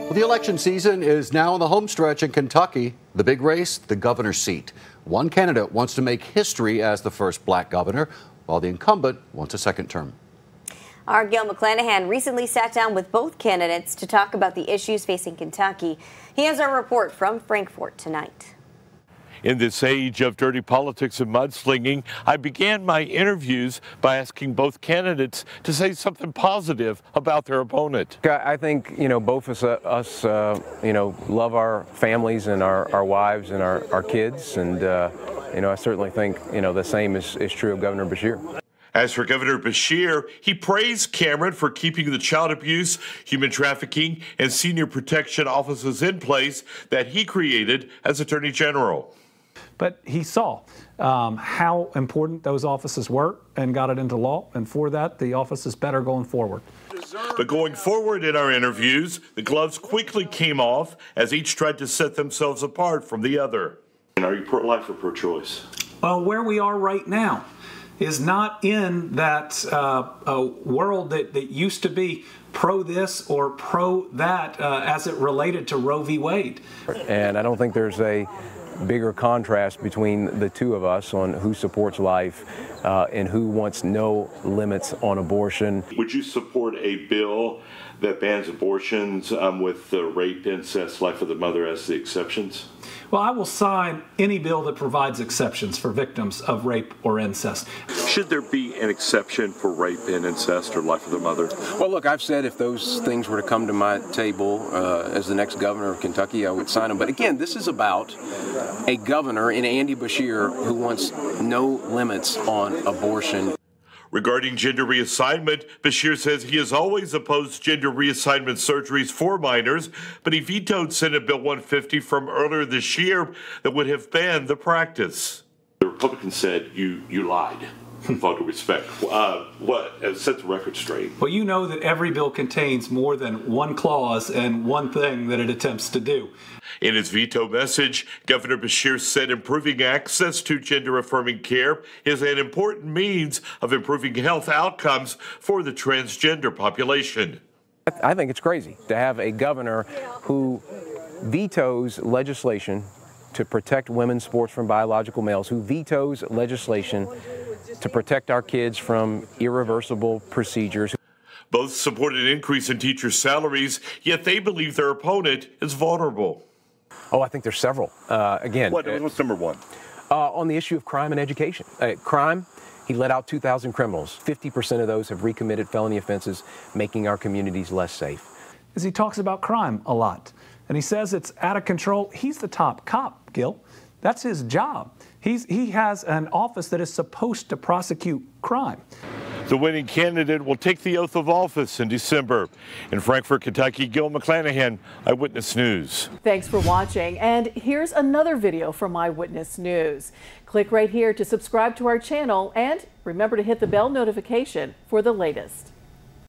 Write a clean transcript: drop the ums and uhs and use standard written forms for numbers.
Well, the election season is now in the home stretch in Kentucky. The big race, the governor's seat. One candidate wants to make history as the first black governor, while the incumbent wants a second term. Our Gil McClanahan recently sat down with both candidates to talk about the issues facing Kentucky. He has our report from Frankfort tonight. In this age of dirty politics and mudslinging, I began my interviews by asking both candidates to say something positive about their opponent. I think, both of us, love our families and our wives and our kids. And, I certainly think, the same is true of Governor Beshear. As for Governor Beshear, he praised Cameron for keeping the child abuse, human trafficking, and senior protection offices in place that he created as Attorney General. But he saw how important those offices were and got it into law, and for that, the office is better going forward. But going forward in our interviews, the gloves quickly came off as each tried to set themselves apart from the other. And are you pro-life or pro-choice? Well, where we are right now is not in that world that used to be pro this or pro that as it related to Roe v. Wade. And I don't think there's a bigger contrast between the two of us on who supports life and who wants no limits on abortion. Would you support a bill that bans abortions with rape, incest, life of the mother as the exceptions? Well, I will sign any bill that provides exceptions for victims of rape or incest. Should there be an exception for rape and incest or life of the mother? Well, look, I've said if those things were to come to my table as the next governor of Kentucky, I would sign them. But again, this is about a governor in Andy Beshear who wants no limits on abortion. Regarding gender reassignment, Beshear says he has always opposed gender reassignment surgeries for minors, but he vetoed Senate Bill 150 from earlier this year that would have banned the practice. The Republicans said you lied. With all due respect. Set the record straight. Well, you know that every bill contains more than one clause and one thing that it attempts to do. In his veto message, Governor Beshear said improving access to gender-affirming care is an important means of improving health outcomes for the transgender population. I think it's crazy to have a governor who vetoes legislation to protect women's sports from biological males, who vetoes legislation to protect our kids from irreversible procedures. Both support an increase in teachers' salaries, yet they believe their opponent is vulnerable. Oh, I think there's several. What's number one? On the issue of crime and education. Crime, he let out 2,000 criminals. 50% of those have recommitted felony offenses, making our communities less safe. As he talks about crime a lot, and he says it's out of control. He's the top cop, Gil. That's his job. He has an office that is supposed to prosecute crime. The winning candidate will take the oath of office in December. In Frankfort, Kentucky, Gil McClanahan, Eyewitness News. Thanks for watching. And here's another video from Eyewitness News. Click right here to subscribe to our channel and remember to hit the bell notification for the latest.